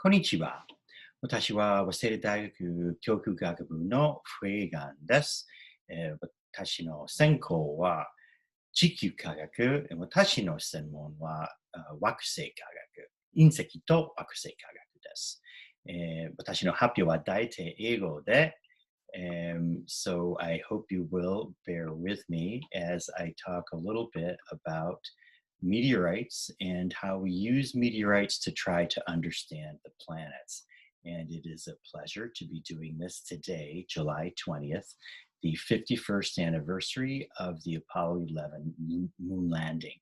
こんにちは。私は早稲田大学教育学部のフガンです。私の専攻は地球科学、私の専門は惑星科学、隕石と惑星科学です。私の発表は大体英語で、so I hope you will bear with me as I talk a little bit about meteorites and how we use meteorites to try to understand the planets. And it is a pleasure to be doing this today, July 20th, the 51st anniversary of the Apollo 11 moon landing.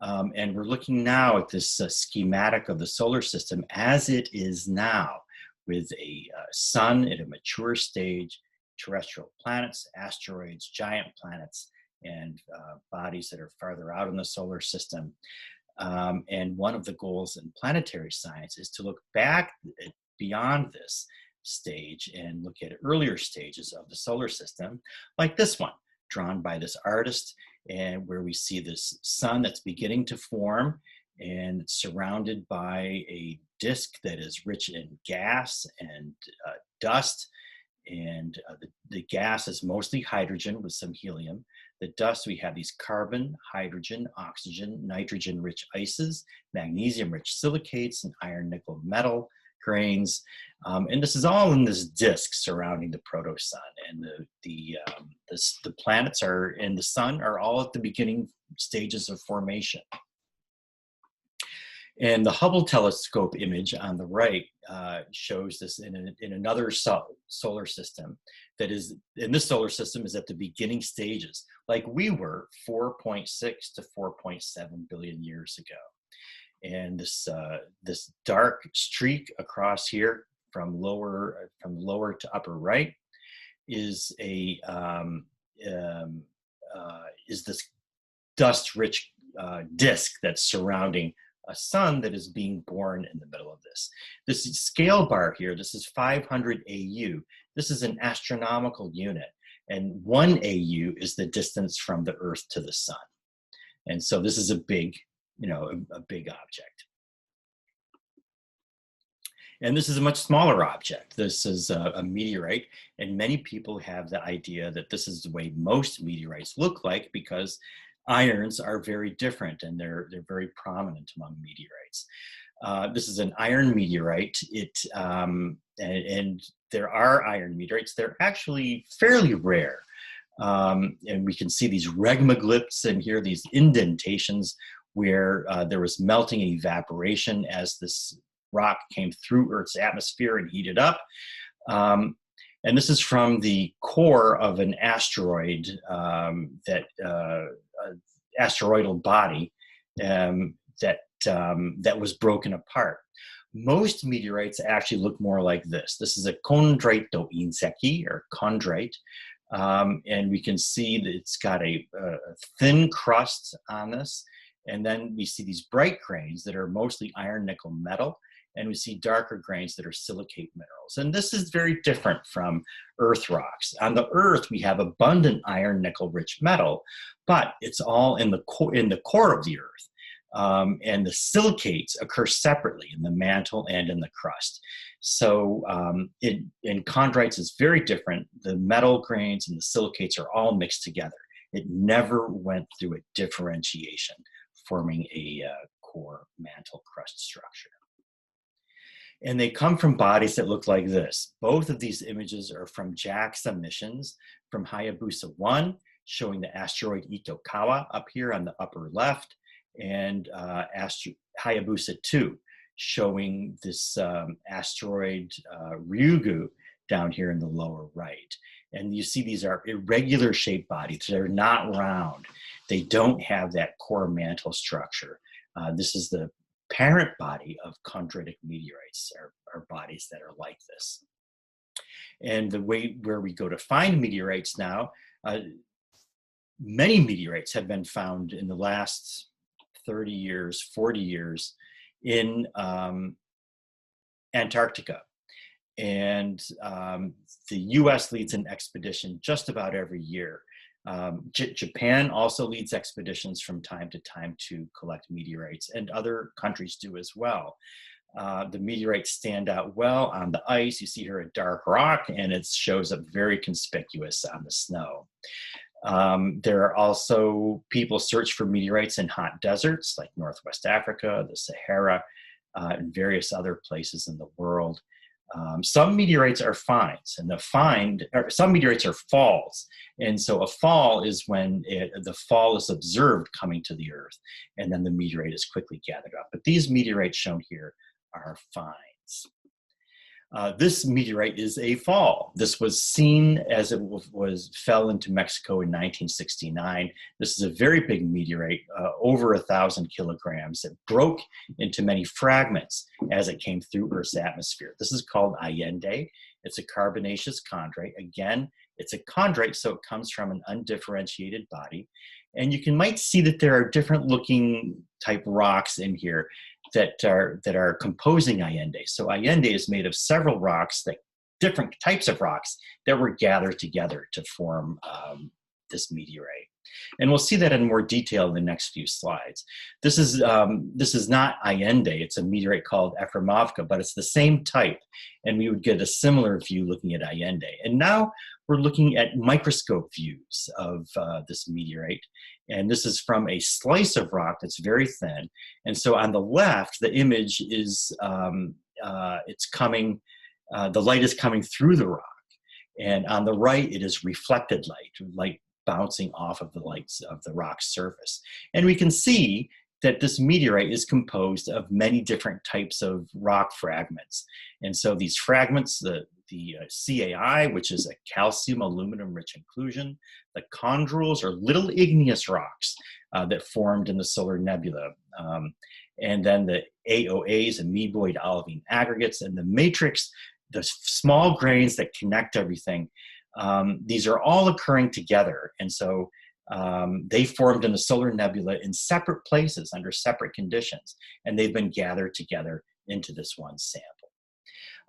And we're looking now at this schematic of the solar system as it is now, with a sun at a mature stage, terrestrial planets, asteroids, giant planets, and bodies that are farther out in the solar system. And one of the goals in planetary science is to look back beyond this stage and look at earlier stages of the solar system, like this one, drawn by this artist, and where we see this sun that's beginning to form, and it's surrounded by a disk that is rich in gas and dust. And the gas is mostly hydrogen with some helium. The dust, we have these carbon, hydrogen, oxygen, nitrogen-rich ices, magnesium-rich silicates, and iron nickel metal grains. And this is all in this disk surrounding the proto-sun. And the planets are and the sun are all at the beginning stages of formation. And the Hubble telescope image on the right shows this in another solar system that is, in this solar system, is at the beginning stages, like we were 4.6 to 4.7 billion years ago. And this dark streak across here from lower to upper right is this dust-rich disk that's surrounding a sun that is being born in the middle of this. This scale bar here, this is 500 AU. This is an astronomical unit, and 1 AU is the distance from the Earth to the sun. And so this is a big, a big object. And this is a much smaller object. This is a meteorite, and many people have the idea that this is the way most meteorites look like, because irons are very different, and they're very prominent among meteorites. This is an iron meteorite. And there are iron meteorites. They're actually fairly rare. And we can see these regmaglyphs in here, these indentations where there was melting and evaporation as this rock came through Earth's atmosphere and heated up. And this is from the core of an asteroid, asteroidal body that was broken apart. Most meteorites actually look more like this. This is a chondrite inseki, or chondrite, and we can see that it's got a thin crust on this, and then we see these bright grains that are mostly iron, nickel, metal, and we see darker grains that are silicate minerals. And this is very different from Earth rocks. On the Earth, we have abundant iron, nickel, rich metal, but it's all in the core of the Earth. And the silicates occur separately in the mantle and in the crust. So in chondrites, it's very different. The metal grains and the silicates are all mixed together. It never went through a differentiation, forming a core mantle crust structure. And they come from bodies that look like this. Both of these images are from JAXA missions from Hayabusa 1, showing the asteroid Itokawa up here on the upper left, and Hayabusa 2, showing this asteroid Ryugu down here in the lower right. And you see these are irregular shaped bodies. They're not round. They don't have that core mantle structure. This is the parent body of chondritic meteorites, are bodies that are like this. And the way where we go to find meteorites now, many meteorites have been found in the last 30 years, 40 years in Antarctica. And the US leads an expedition just about every year. Japan also leads expeditions from time to time to collect meteorites, and other countries do as well. The meteorites stand out well on the ice. You see here a dark rock, and it shows up very conspicuous on the snow. There are also people search for meteorites in hot deserts like Northwest Africa, the Sahara, and various other places in the world. Some meteorites are finds, and some meteorites are falls. And so a fall is when the fall is observed coming to the Earth, and then the meteorite is quickly gathered up. But these meteorites shown here are finds. This meteorite is a fall. This was seen as it fell into Mexico in 1969. This is a very big meteorite, over 1,000 kilograms. It broke into many fragments as it came through Earth's atmosphere. This is called Allende. It's a carbonaceous chondrite. Again, it's a chondrite, so it comes from an undifferentiated body. And you might see that there are different looking type rocks in here that are composing Allende. So Allende is made of several rocks, different types of rocks that were gathered together to form this meteorite. And we'll see that in more detail in the next few slides. This is not Allende, it's a meteorite called Efremovka, but it's the same type. And we would get a similar view looking at Allende. And now we're looking at microscope views of this meteorite. And this is from a slice of rock that's very thin. And so on the left, the image is, it's coming, the light is coming through the rock. And on the right, it is reflected light bouncing off of the lights of the rock's surface. And we can see that this meteorite is composed of many different types of rock fragments. And so these fragments, the CAI, which is a calcium aluminum rich inclusion, the chondrules are little igneous rocks that formed in the solar nebula. And then the AOAs, amoeboid olivine aggregates, and the matrix, the small grains that connect everything. These are all occurring together. And so they formed in the solar nebula in separate places under separate conditions, and they've been gathered together into this one sample.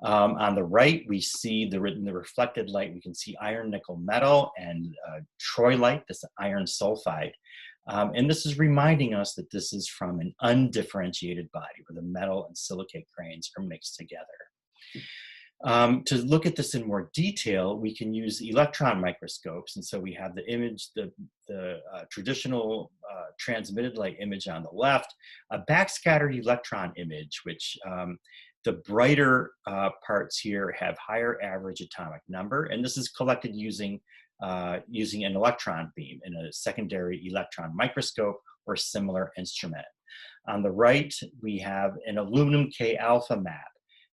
On the right, we see in the reflected light, we can see iron, nickel, metal, and troilite, this iron sulfide. And this is reminding us that this is from an undifferentiated body where the metal and silicate grains are mixed together. To look at this in more detail, we can use electron microscopes. And so we have the image, the traditional transmitted light image on the left, a backscattered electron image, which the brighter parts here have higher average atomic number. And this is collected using an electron beam in a secondary electron microscope or similar instrument. On the right, we have an aluminum K alpha map.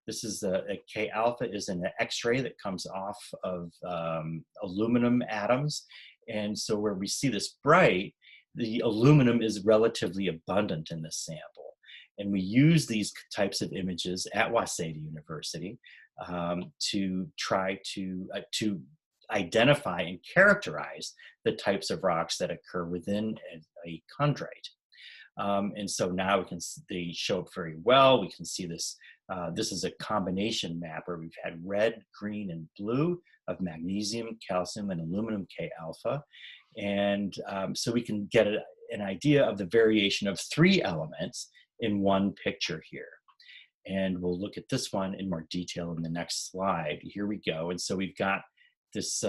This is a K alpha is an X-ray that comes off of aluminum atoms. And so where we see this bright, the aluminum is relatively abundant in this sample. And we use these types of images at WASEDA University to try to identify and characterize the types of rocks that occur within a chondrite. And so now they show up very well. We can see this. This is a combination map where we've had red, green, and blue of magnesium, calcium, and aluminum K alpha. And so we can get an idea of the variation of 3 elements in one picture here. And we'll look at this one in more detail in the next slide. Here we go. And so we've got this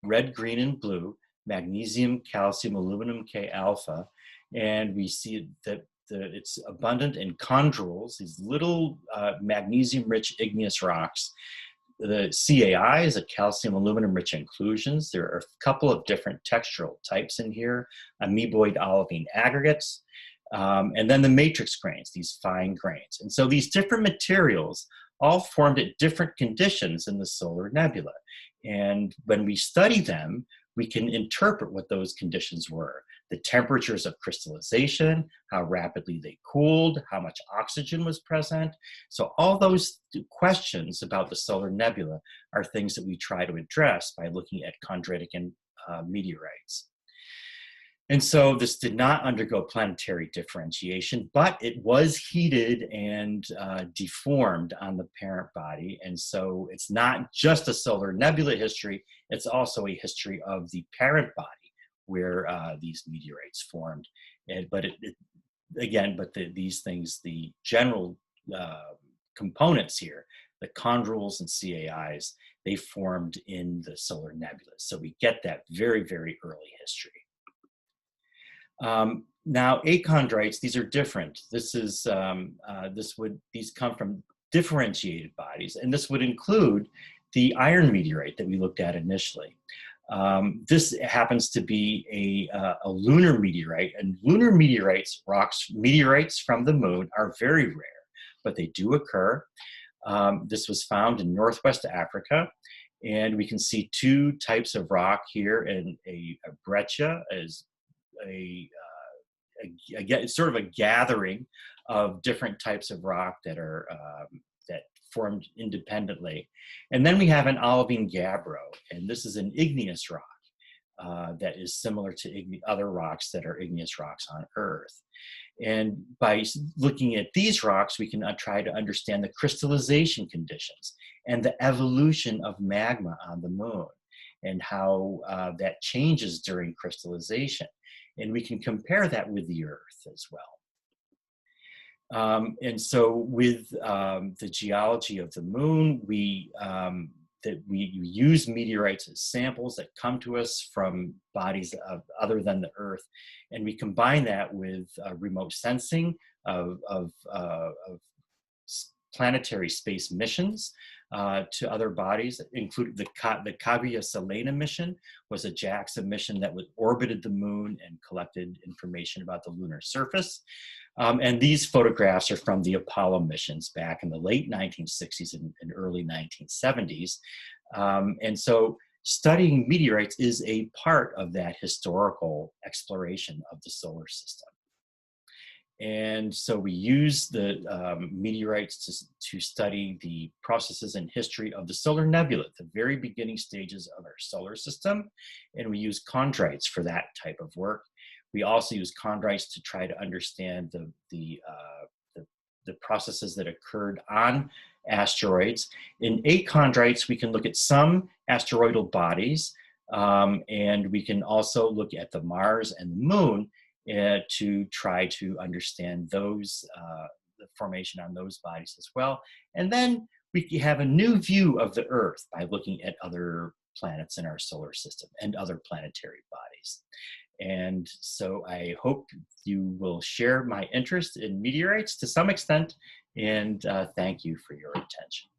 red, green, and blue, magnesium, calcium, aluminum K alpha. And we see that it's abundant in chondrules, these little magnesium-rich igneous rocks. The CAI is a calcium aluminum-rich inclusions. There are a couple of different textural types in here, amoeboid olivine aggregates, and then the matrix grains, these fine grains. And so these different materials all formed at different conditions in the solar nebula. And when we study them, we can interpret what those conditions were. The temperatures of crystallization, how rapidly they cooled, how much oxygen was present. So all those questions about the solar nebula are things that we try to address by looking at chondritic meteorites. And so this did not undergo planetary differentiation, but it was heated and deformed on the parent body. And so it's not just a solar nebula history, it's also a history of the parent body where these meteorites formed. These things, the general components here, the chondrules and CAIs, they formed in the solar nebula. So we get that very, very early history. Now, achondrites, these are different. These come from differentiated bodies, and this would include the iron meteorite that we looked at initially. This happens to be a lunar meteorite, and lunar meteorites, meteorites from the moon, are very rare, but they do occur. This was found in Northwest Africa, and we can see two types of rock here, and a breccia is it's sort of a gathering of different types of rock that are that formed independently. And then we have an olivine gabbro, and this is an igneous rock that is similar to other rocks that are igneous rocks on Earth. And by looking at these rocks, we can try to understand the crystallization conditions and the evolution of magma on the moon and how that changes during crystallization. And we can compare that with the Earth as well. And so with the geology of the moon, we use meteorites as samples that come to us from bodies other than the Earth, and we combine that with remote sensing of planetary space missions to other bodies, including the Kaguya Selena mission was a JAXA mission that orbited the moon and collected information about the lunar surface. And these photographs are from the Apollo missions back in the late 1960s and early 1970s. And so studying meteorites is a part of that historical exploration of the solar system. And so we use the meteorites to study the processes and history of the solar nebula, the very beginning stages of our solar system. And we use chondrites for that type of work. We also use chondrites to try to understand the processes that occurred on asteroids. In achondrites, we can look at some asteroidal bodies, and we can also look at the Mars and the Moon to try to understand those, the formation on those bodies as well. And then we have a new view of the Earth by looking at other planets in our solar system and other planetary bodies. And so I hope you will share my interest in meteorites to some extent, and thank you for your attention.